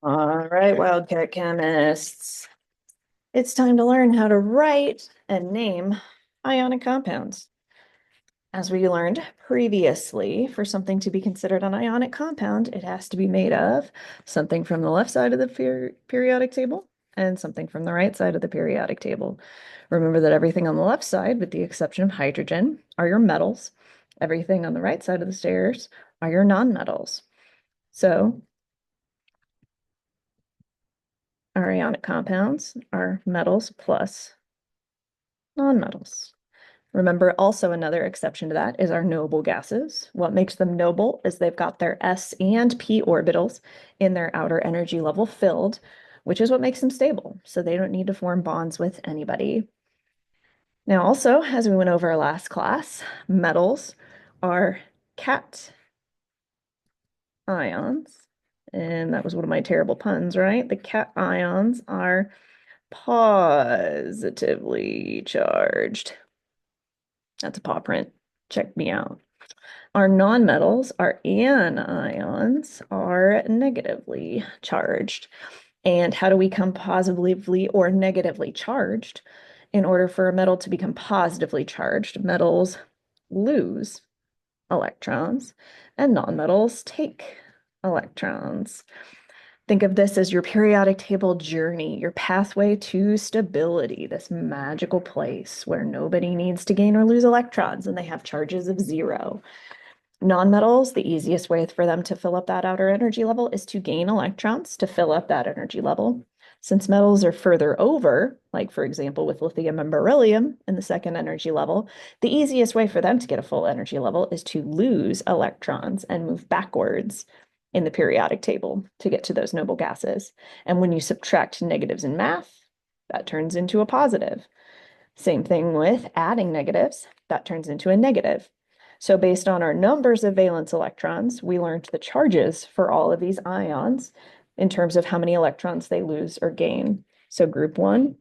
All right, Wildcat chemists. It's time to learn how to write and name ionic compounds. As we learned previously, for something to be considered an ionic compound, it has to be made of something from the left side of the periodic table and something from the right side of the periodic table. Remember that everything on the left side, with the exception of hydrogen, are your metals. Everything on the right side of the stairs are your nonmetals. So our ionic compounds are metals plus nonmetals. Remember, also another exception to that is our noble gases. What makes them noble is they've got their s and p orbitals in their outer energy level filled, which is what makes them stable. So they don't need to form bonds with anybody. Now, also, as we went over our last class, metals are cation ions. And that was one of my terrible puns, right? The cations are positively charged. That's a paw print. Check me out. Our nonmetals, our anions, are negatively charged. And how do we become positively or negatively charged? In order for a metal to become positively charged, metals lose electrons and nonmetals take electrons. Think of this as your periodic table journey, your pathway to stability, this magical place where nobody needs to gain or lose electrons and they have charges of zero. Nonmetals, the easiest way for them to fill up that outer energy level is to gain electrons to fill up that energy level. Since metals are further over, like for example with lithium and beryllium in the second energy level, the easiest way for them to get a full energy level is to lose electrons and move backwards in the periodic table to get to those noble gases. And when you subtract negatives in math, that turns into a positive. Same thing with adding negatives, that turns into a negative. So based on our numbers of valence electrons, we learned the charges for all of these ions in terms of how many electrons they lose or gain. So group one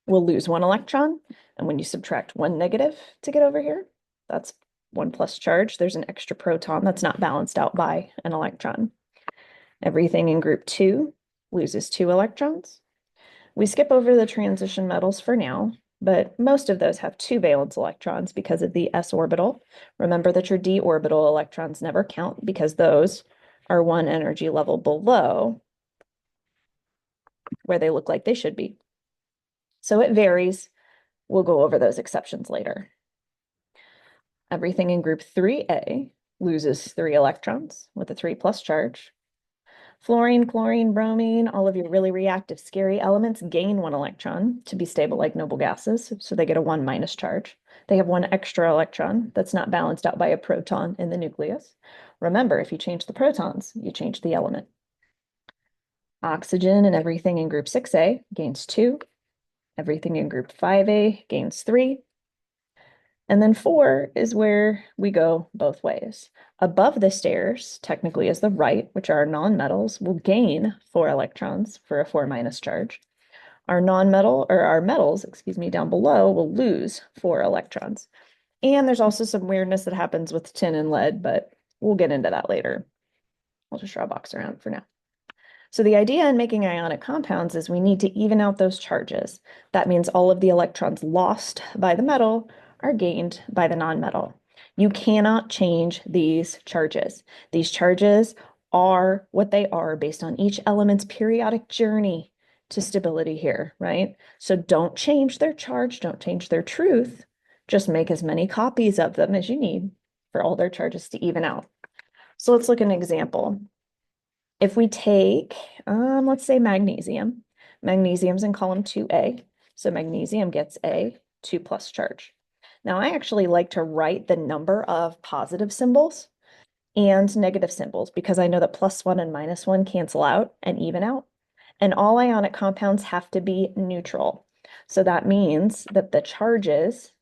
will lose one electron. And when you subtract one negative to get over here, that's one plus charge. There's an extra proton that's not balanced out by an electron. Everything in group two loses two electrons. We skip over the transition metals for now, but most of those have two valence electrons because of the s orbital. Remember that your d orbital electrons never count because those are one energy level below where they look like they should be. So it varies. We'll go over those exceptions later. Everything in group 3A loses three electrons with a 3 plus charge. Fluorine, chlorine, bromine, all of your really reactive, scary elements gain one electron to be stable like noble gases, so they get a 1 minus charge. They have one extra electron that's not balanced out by a proton in the nucleus. Remember, if you change the protons, you change the element. Oxygen and everything in group 6A gains 2. Everything in group 5A gains 3. And then 4 is where we go both ways. Above the stairs, technically is the right, which are nonmetals, will gain 4 electrons for a 4 minus charge. Our nonmetal, or our metals, excuse me, down below will lose 4 electrons. And there's also some weirdness that happens with tin and lead, but we'll get into that later. I'll just draw a box around for now. So the idea in making ionic compounds is we need to even out those charges. That means all of the electrons lost by the metal are gained by the nonmetal. You cannot change these charges. These charges are what they are based on each element's periodic journey to stability here, right? So don't change their charge, don't change their truth. Just make as many copies of them as you need for all their charges to even out. So let's look at an example. If we take, let's say magnesium, magnesium's in column 2A, so magnesium gets a 2 plus charge. Now I actually like to write the number of positive symbols and negative symbols because I know that +1 and -1 cancel out and even out. And all ionic compounds have to be neutral. So that means that the charges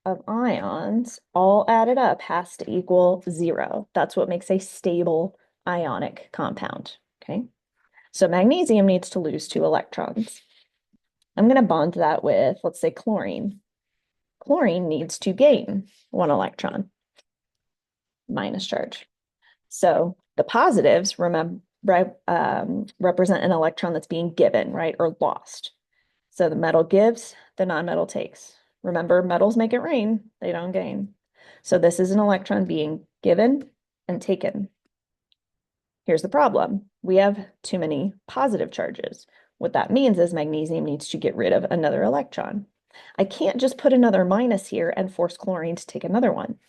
of ions all added up has to equal 0. That's what makes a stable ionic compound, okay? So magnesium needs to lose 2 electrons. I'm going to bond that with, let's say, chlorine. Chlorine needs to gain 1 electron, minus charge. So The positives represent an electron that's being given, right, or lost. So the metal gives, the nonmetal takes. Remember, metals make it rain, they don't gain. So this is an electron being given and taken. Here's the problem. We have too many positive charges. What that means is magnesium needs to get rid of another electron. I can't just put another minus here and force chlorine to take another one,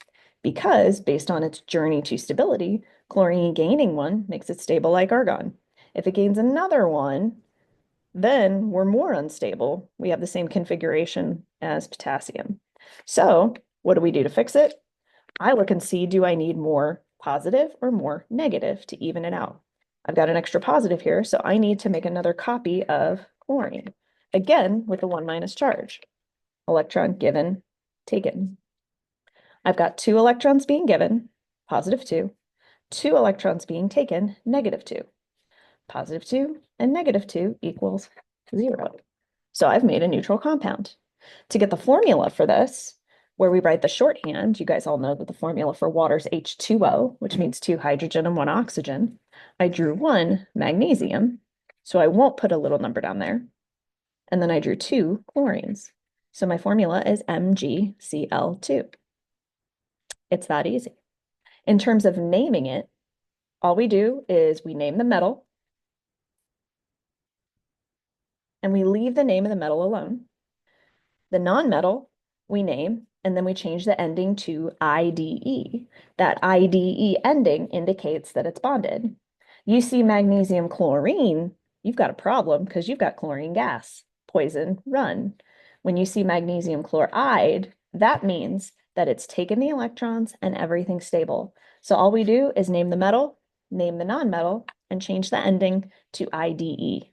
because based on its journey to stability, chlorine gaining one makes it stable like argon. If it gains another one, then we're more unstable. We have the same configuration as potassium. So what do we do to fix it? I look and see, do I need more positive or more negative to even it out? I've got an extra positive here, so I need to make another copy of chlorine. Again, with a 1 minus charge. Electron given, taken. I've got 2 electrons being given, positive 2, 2 electrons being taken, negative 2. Positive 2 and negative 2 equals 0. So I've made a neutral compound. To get the formula for this, where we write the shorthand, you guys all know that the formula for water is H2O, which means 2 hydrogen and 1 oxygen. I drew 1 magnesium, so I won't put a little number down there. And then I drew 2 chlorines. So my formula is MgCl2. It's that easy. In terms of naming it, all we do is we name the metal, and we leave the name of the metal alone. The nonmetal we name, and then we change the ending to IDE. That IDE ending indicates that it's bonded. You see magnesium chlorine, you've got a problem because you've got chlorine gas. Poison, run. When you see magnesium chloride, that means that it's taken the electrons and everything's stable. So all we do is name the metal, name the nonmetal, and change the ending to IDE.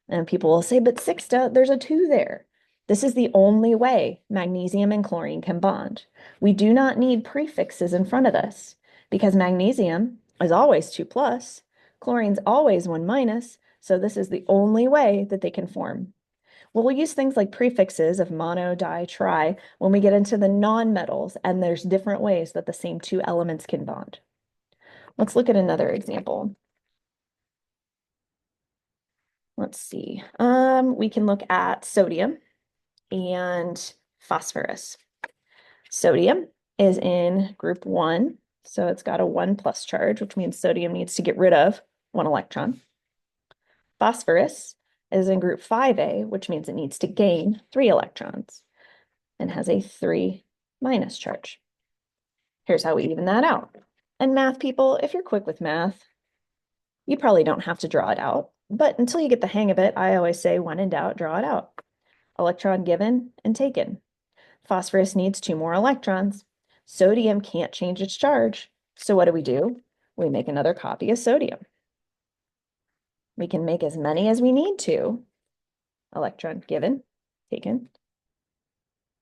And people will say, but Sixta, there's a 2 there. This is the only way magnesium and chlorine can bond. We do not need prefixes in front of this because magnesium is always 2 plus, chlorine's always 1 minus, so this is the only way that they can form. We'll use things like prefixes of mono, di, tri when we get into the nonmetals, and there's different ways that the same 2 elements can bond. Let's look at another example. Let's see. We can look at sodium and phosphorus. Sodium is in group 1, so it's got a 1 plus charge, which means sodium needs to get rid of 1 electron. Phosphorus is in group 5A, which means it needs to gain 3 electrons and has a 3 minus charge. Here's how we even that out. And math people, if you're quick with math, you probably don't have to draw it out, but until you get the hang of it, I always say when in doubt, draw it out. Electron given and taken. Phosphorus needs 2 more electrons. Sodium can't change its charge. So what do? We make another copy of sodium. We can make as many as we need to. Electron given, taken,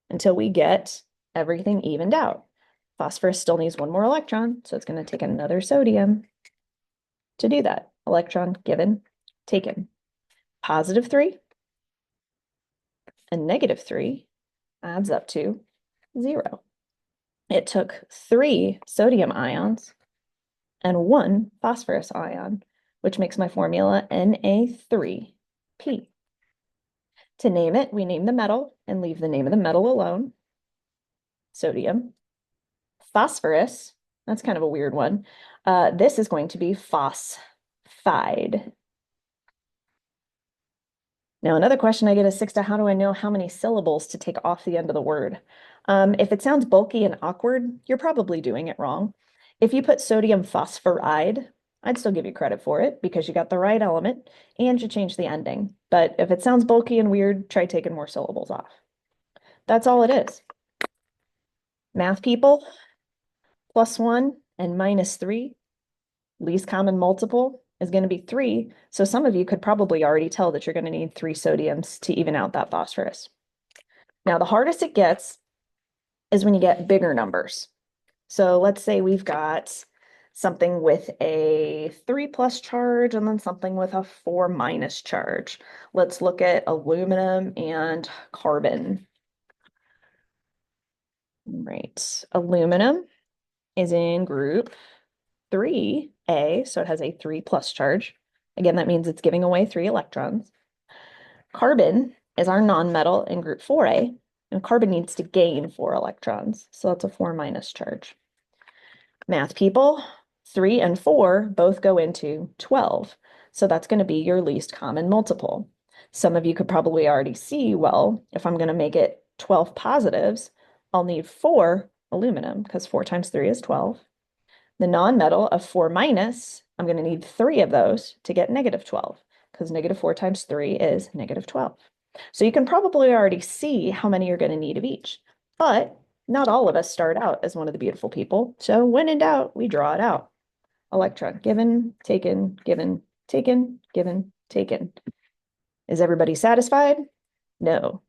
until we get everything evened out. Phosphorus still needs 1 more electron, so it's going to take another sodium to do that. Electron given, taken. Positive 3 and negative 3 adds up to 0. It took 3 sodium ions and 1 phosphorus ion, which makes my formula Na3P. To name it, we name the metal and leave the name of the metal alone. Sodium. Phosphorus, that's kind of a weird one. This is going to be phosphide. Now, another question I get is, Sixta, how do I know how many syllables to take off the end of the word? If it sounds bulky and awkward, you're probably doing it wrong. If you put sodium phosphoride, I'd still give you credit for it because you got the right element and you changed the ending. But if it sounds bulky and weird, try taking more syllables off. That's all it is. Math people, +1 and -3, least common multiple is going to be 3. So some of you could probably already tell that you're going to need 3 sodiums to even out that phosphorus. Now, the hardest it gets is when you get bigger numbers. So let's say we've got something with a 3 plus charge and then something with a 4 minus charge. Let's look at aluminum and carbon. Right, aluminum is in group 3A, so it has a 3 plus charge. Again, that means it's giving away 3 electrons. Carbon is our nonmetal in group 4A, and carbon needs to gain 4 electrons, so that's a 4 minus charge. Math people, 3 and 4 both go into 12, so that's going to be your least common multiple. Some of you could probably already see, well, if I'm going to make it 12 positives, I'll need 4 aluminum, because 4 times 3 is 12. The nonmetal of 4 minus, I'm going to need 3 of those to get negative 12, because negative 4 times 3 is negative 12. So you can probably already see how many you're going to need of each. But not all of us start out as one of the beautiful people. So when in doubt, we draw it out. Electron given, taken, given, taken, given, taken. Is everybody satisfied? No.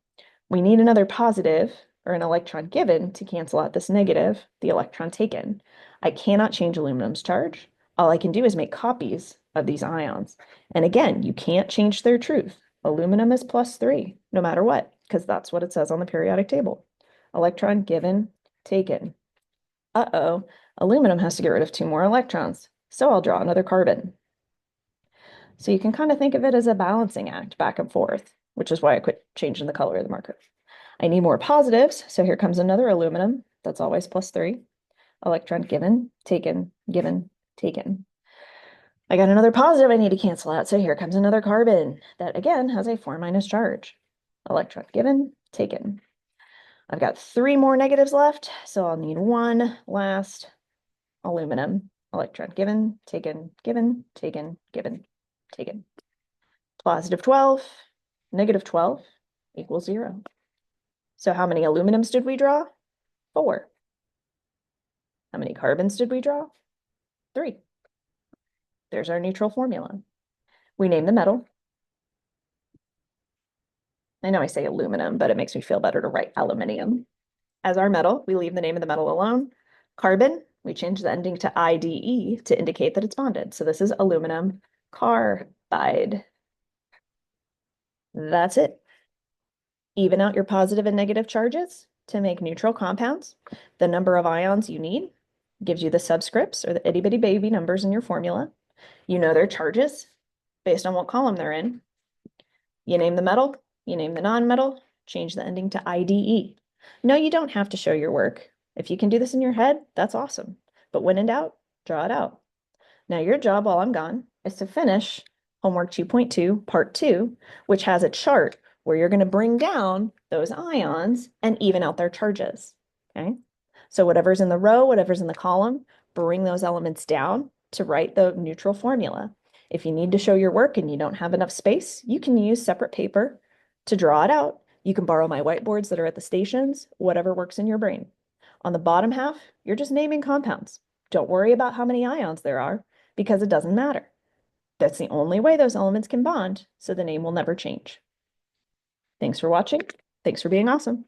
We need another positive or an electron given to cancel out this negative, the electron taken. I cannot change aluminum's charge. All I can do is make copies of these ions. And again, you can't change their truth. Aluminum is +3, no matter what, because that's what it says on the periodic table. Electron given, taken. Uh-oh, aluminum has to get rid of 2 more electrons, so I'll draw another carbon. So you can kind of think of it as a balancing act back and forth, which is why I quit changing the color of the marker. I need more positives, so here comes another aluminum. That's always +3. Electron given, taken, given, taken. I got another positive I need to cancel out, so here comes another carbon that again has a 4 minus charge. Electron given, taken. I've got 3 more negatives left, so I'll need 1 last aluminum. Electron given, taken, given, taken, given, taken. +12, -12 equals 0. So how many aluminums did we draw? 4. How many carbons did we draw? 3. There's our neutral formula. We name the metal. I know I say aluminum, but it makes me feel better to write aluminium. As our metal, we leave the name of the metal alone. Carbon, we change the ending to IDE to indicate that it's bonded. So this is aluminum carbide. That's it. Even out your positive and negative charges to make neutral compounds. The number of ions you need gives you the subscripts or the itty bitty baby numbers in your formula. You know their charges based on what column they're in. You name the metal, you name the non-metal, change the ending to IDE. No, you don't have to show your work. If you can do this in your head, that's awesome. But when in doubt, draw it out. Now your job while I'm gone is to finish homework 2.2, part 2, which has a chart where you're going to bring down those ions and even out their charges, okay? So whatever's in the row, whatever's in the column, bring those elements down to write the neutral formula. If you need to show your work and you don't have enough space, you can use separate paper to draw it out. You can borrow my whiteboards that are at the stations, whatever works in your brain. On the bottom half, you're just naming compounds. Don't worry about how many ions there are because it doesn't matter. That's the only way those elements can bond, so the name will never change. Thanks for watching. Thanks for being awesome.